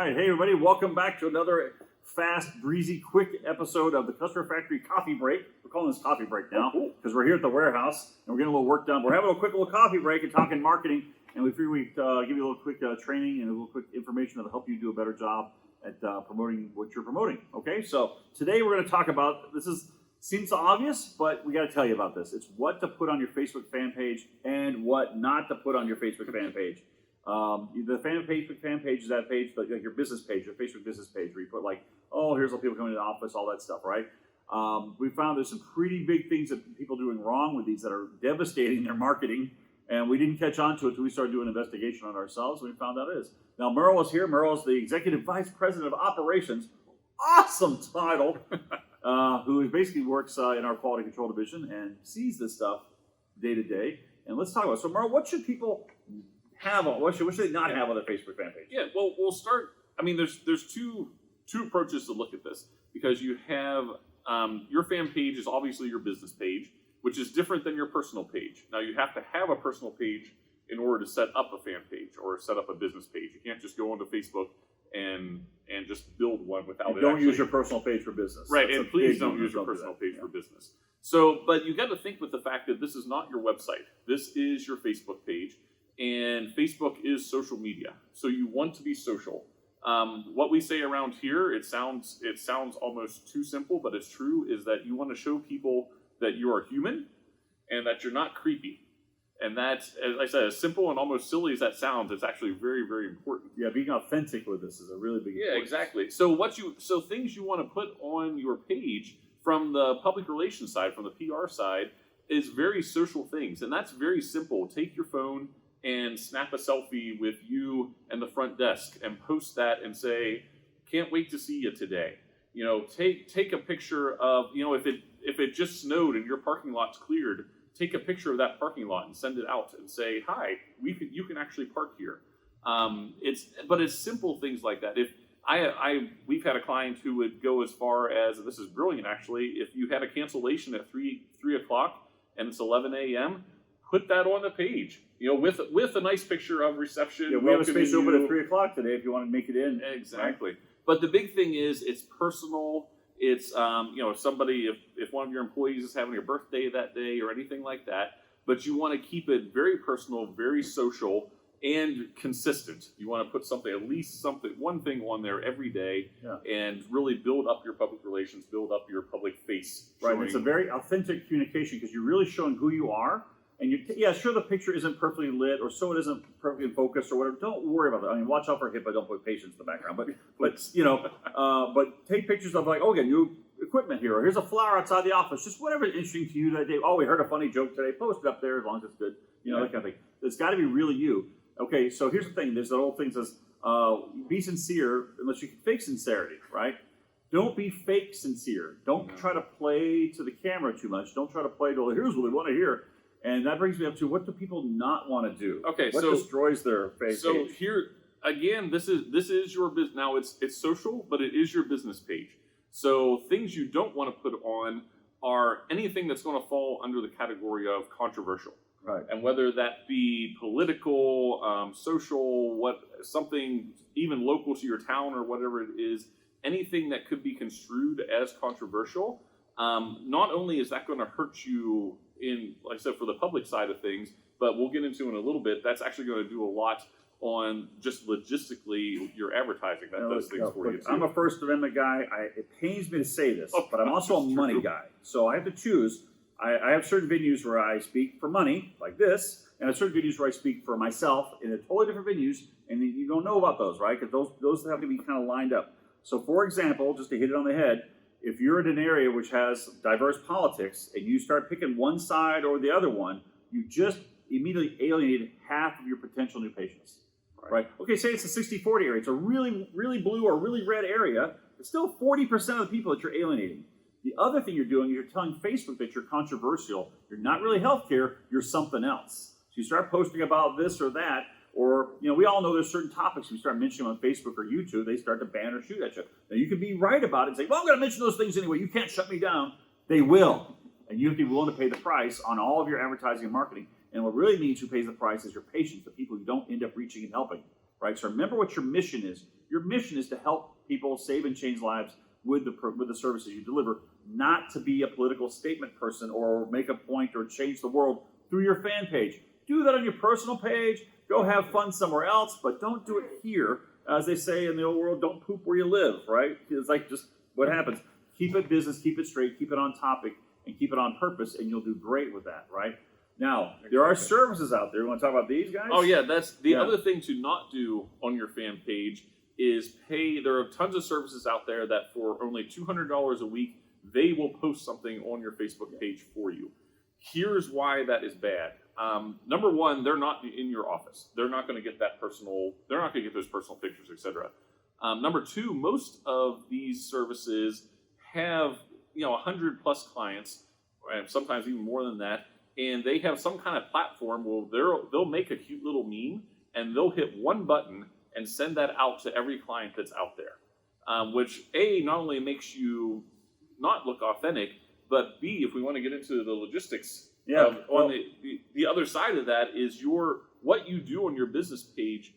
right. Hey, everybody. Welcome back to another fast, breezy, quick episode of the Customer Factory Coffee Break. We're calling this Coffee Break now because we're here at the warehouse and we're getting a little work done. We're having a quick little coffee break and talking marketing. And we figured we'd give you a little quick training and a little quick information that'll help you do a better job at promoting what you're promoting. Okay, so today we're going to talk about, seems obvious, but we got to tell you about this. It's what to put on your Facebook fan page and what not to put on your Facebook fan page. The Facebook fan page is that page, like your business page, your Facebook business page, where you put like, oh, here's all people coming to the office, all that stuff, right? We found there's some pretty big things that people are doing wrong with these that are devastating their marketing, and we didn't catch on to it until we started doing an investigation on ourselves, and we found out it is. Now, Merle is here. Merle is the Executive Vice President of Operations. Awesome title. Who basically works in our quality control division and sees this stuff day to day. And let's talk about it. So, Merle, what should people have on? What should they not have on their Facebook fan page? Yeah, well, we'll start. I mean, there's two approaches to look at this, because you have your fan page is obviously your business page, which is different than your personal page. Now, you have to have a personal page in order to set up a fan page or set up a business page. You can't just go onto Facebook and just build one without it. Don't use your personal page for business. Right, and please don't use your personal page for business. So, but you got to think with the fact that this is not your website. This is your Facebook page, and Facebook is social media. So you want to be social. What we say around here, it sounds almost too simple, but it's true, is that you want to show people that you are human and that you're not creepy. And that's, as I said, as simple and almost silly as that sounds, it's actually very, very important. Yeah, being authentic with this is a really big importance. Exactly. So things you want to put on your page from the public relations side, from the PR side, is very social things. And that's very simple. Take your phone and snap a selfie with you and the front desk and post that and say, can't wait to see you today. You know, take a picture of, you know, if it just snowed and your parking lot's cleared, take a picture of that parking lot and send it out and say, hi, you can actually park here. But it's simple things like that. If we've had a client who would go as far as, and this is brilliant actually, if you had a cancellation at 3 o'clock and it's 11 a.m., put that on the page, you know, with a nice picture of reception. Yeah, we have a space open at 3 o'clock today if you want to make it in. Exactly. Right? But the big thing is it's personal. It's, you know, if one of your employees is having a birthday that day or anything like that, but you want to keep it very personal, very social, and consistent. You want to put one thing on there every day, and really build up your public relations, build up your public face. Right, it's a very authentic communication because you're really showing who you are. And sure, the picture isn't perfectly lit, or so it isn't perfectly in focus, or whatever. Don't worry about that. I mean, watch out for HIPAA. Don't put patients in the background. But you know, but take pictures of like, okay, new equipment here, or here's a flower outside the office. Just whatever is interesting to you that day. Oh, we heard a funny joke today. Post it up there as long as it's good. You know, that kind of thing. It's got to be really you. Okay, so here's the thing. There's that old thing that says, be sincere unless you can fake sincerity, right? Don't be fake sincere. Don't try to play to the camera too much. Don't try to play to, here's what we want to hear. And that brings me up to, what do people not want to do? Okay, what destroys their face so page? Here again, this is your business. Now it's social, but it is your business page. So things you don't want to put on are anything that's going to fall under the category of controversial. Right. And whether that be political, social, something even local to your town or whatever it is, anything that could be construed as controversial, not only is that going to hurt you in, like I said, for the public side of things, but we'll get into in a little bit, that's actually going to do a lot on just logistically your advertising. That does things for you too. I'm a First Amendment guy. It pains me to say this, but I'm also a money guy. So I have to choose. I have certain venues where I speak for money, like this, and I have certain venues where I speak for myself in totally different venues, and you don't know about those, right? Because those have to be kind of lined up. So for example, just to hit it on the head, if you're in an area which has diverse politics and you start picking one side or the other one, you just immediately alienated half of your potential new patients, right? Okay, say it's a 60-40 area. It's a really, really blue or really red area. It's still 40% of the people that you're alienating. The other thing you're doing is you're telling Facebook that you're controversial. You're not really healthcare. You're something else. So you start posting about this or that, or, you know, we all know there's certain topics we start mentioning on Facebook or YouTube, they start to ban or shoot at you. Now, you can be right about it and say, well, I'm going to mention those things anyway. You can't shut me down. They will. And you have to be willing to pay the price on all of your advertising and marketing. And what really means who pays the price is your patients, the people who don't end up reaching and helping. right? So remember what your mission is. Your mission is to help people save and change lives with the services you deliver, not to be a political statement person or make a point or change the world through your fan page. Do that on your personal page. Go have fun somewhere else, but don't do it here. As they say in the old world, don't poop where you live, right? It's like just what happens. Keep it business, keep it straight, keep it on topic, and keep it on purpose, and you'll do great with that, right? Now, there are services out there. You want to talk about these guys? Oh, yeah. That's the other thing to not do on your fan page is pay. There are tons of services out there that for only $200 a week, they will post something on your Facebook page for you. Here's why that is bad. Number one, they're not in your office. They're not going to get that personal. They're not going to get those personal pictures, etc. Number two, most of these services have 100 plus clients, and sometimes even more than that, and they have some kind of platform where they'll make a cute little meme and they'll hit one button and send that out to every client that's out there, which A, not only makes you not look authentic, but B, if we want to get into the logistics, on the other side of that is what you do on your business page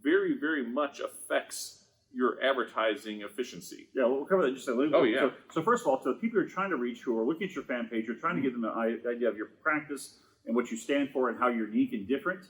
very, very much affects your advertising efficiency. Yeah, we'll cover that in just a little bit. Oh, yeah. So first of all, to the people you're trying to reach who are looking at your fan page, you're trying to give them an idea of your practice and what you stand for and how you're unique and different.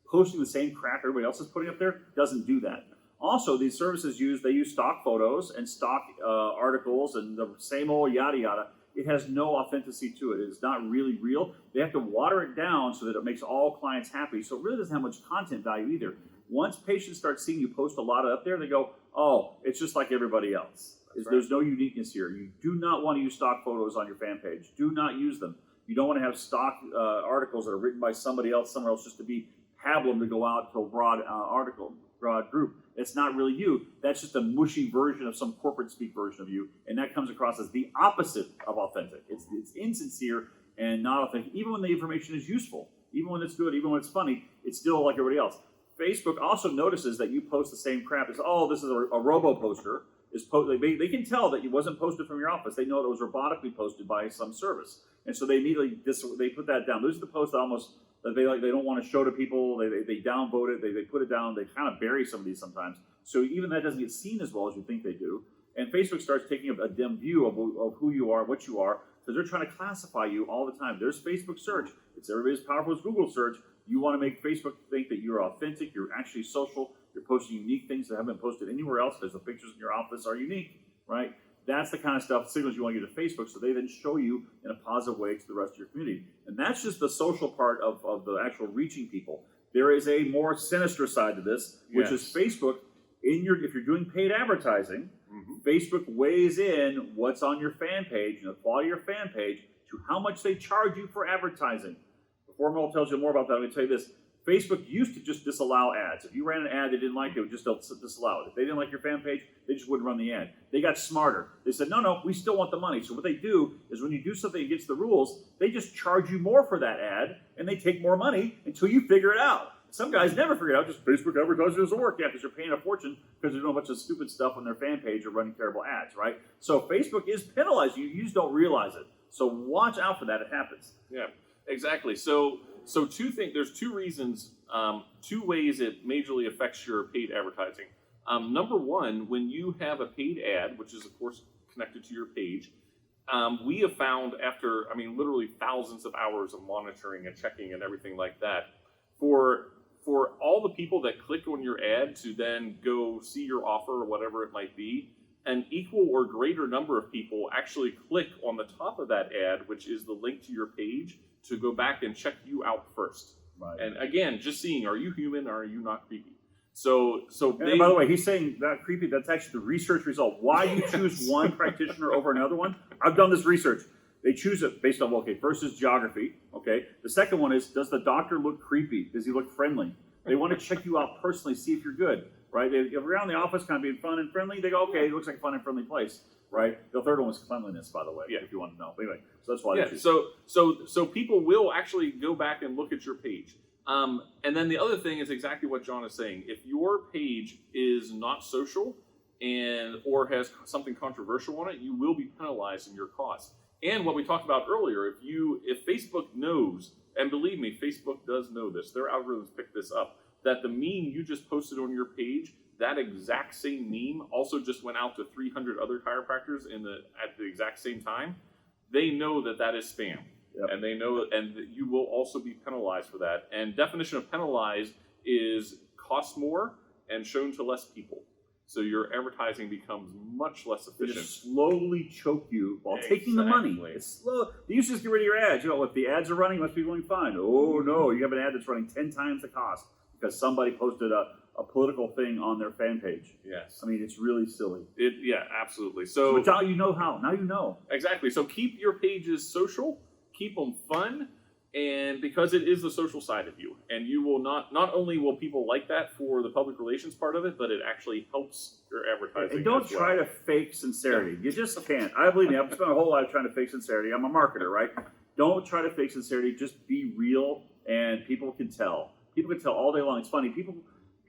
Posting the same crap everybody else is putting up there doesn't do that. Also, these services use stock photos and stock articles and the same old yada yada. It has no authenticity to it. It is not really real. They have to water it down so that it makes all clients happy. So it really doesn't have much content value either. Once patients start seeing you post a lot up there, they go, oh, it's just like everybody else. There's no uniqueness here. You do not want to use stock photos on your fan page. Do not use them. You don't want to have stock articles that are written by somebody else, somewhere else, just to be pablum to go out to a broad group. It's not really you. That's just a mushy version of some corporate speak version of you, and that comes across as the opposite of authentic. It's insincere and not authentic, even when the information is useful, even when it's good, even when it's funny, it's still like everybody else. Facebook also notices that you post the same crap as, oh, this is a robo poster. They can tell that it wasn't posted from your office. They know it was robotically posted by some service, and so they immediately they put that down. Those are the posts that they don't want to show to people. They downvote it. They put it down. They kind of bury some of these sometimes. So even that doesn't get seen as well as you think they do. And Facebook starts taking a dim view of who you are, what you are, because they're trying to classify you all the time. There's Facebook search. It's everybody as powerful as Google search. You want to make Facebook think that you're authentic, you're actually social, you're posting unique things that haven't been posted anywhere else because the pictures in your office are unique, right? That's the kind of stuff, signals you want to get to Facebook, so they then show you in a positive way to the rest of your community. And that's just the social part of the actual reaching people. There is a more sinister side to this, which is Facebook. If you're doing paid advertising, Facebook weighs in what's on your fan page and the quality of your fan page to how much they charge you for advertising. Before Merle tells you more about that, I'm going to tell you this. Facebook used to just disallow ads. If you ran an ad they didn't like, they would just disallow it. If they didn't like your fan page, they just wouldn't run the ad. They got smarter. They said, no, we still want the money. So what they do is when you do something against the rules, they just charge you more for that ad, and they take more money until you figure it out. Some guys never figure it out, just Facebook advertising doesn't work. Yeah, because they're paying a fortune because they're doing a bunch of stupid stuff on their fan page or running terrible ads, right? So Facebook is penalizing you. You just don't realize it. So watch out for that. It happens. Yeah, exactly. So there's two reasons, two ways it majorly affects your paid advertising. Number one, when you have a paid ad, which is of course connected to your page, we have found after, literally thousands of hours of monitoring and checking and everything like that, for all the people that click on your ad to then go see your offer or whatever it might be, an equal or greater number of people actually click on the top of that ad, which is the link to your page, to go back and check you out first. Right. And again, just seeing, are you human or are you not creepy? So and by the way, he's saying that creepy, that's actually the research result. Why you choose one practitioner over another one? I've done this research. They choose it based on, first is geography, okay? The second one is, does the doctor look creepy? Does he look friendly? They want to check you out personally, see if you're good, right? If you're around the office kind of being fun and friendly, they go, okay, it looks like a fun and friendly place, right? The third one was cleanliness, by the way, if you want to know. But anyway, so that's why they choose. So people will actually go back and look at your page. And then the other thing is exactly what John is saying. If your page is not social or has something controversial on it, you will be penalized in your costs. And what we talked about earlier, if Facebook knows and believe me, Facebook does know this. Their algorithms pick this up. That the meme you just posted on your page, that exact same meme also just went out to 300 other chiropractors at the exact same time. They know that is spam. Yep. And they know, and that you will also be penalized for that. And definition of penalized is cost more and shown to less people. So your advertising becomes much less They efficient. just slowly choke you while taking the money. Exactly. It's slow. They used to just get rid of your ads. You know, if the ads are running, it must be going fine. Oh no, you have an ad that's running 10 times the cost because somebody posted a political thing on their fan page. Yes. I mean, it's really silly. Yeah, absolutely. So But now you know how. Now you know. exactly. So keep your pages social, keep them fun, and because it is the social side of you, and you will not only will people like that for the public relations part of it, but it actually helps your advertising. And don't as well. try to fake sincerity. You just can't. I believe me. I've spent a whole life trying to fake sincerity. I'm a marketer, right? Don't try to fake sincerity. Just be real, and people can tell. People can tell all day long. It's funny. People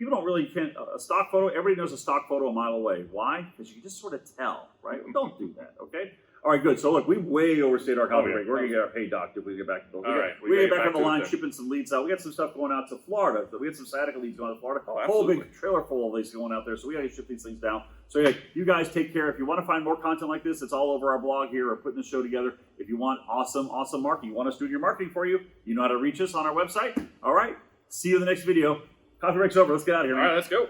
don't really can a stock photo. Everybody knows a stock photo a mile away. Why? Because you can just sort of tell, right? Don't do that. Okay. All right, good. So look, we way overstayed our coffee break. We're gonna get our pay doc if we get back to those. All right, we get back on the to it line, then. shipping some leads out. We got some stuff going out to Florida. We got some sciatica leads going out to Florida. Oh, Whole absolutely. big trailer full of these going out there. So we got to ship these things down. So yeah, you guys take care. If you want to find more content like this, it's all over our blog here. We're putting the show together. If you want awesome marketing, you want us doing your marketing for you, you know how to reach us on our website. All right. See you in the next video. Coffee break's over. Let's get out of here. All right, let's go.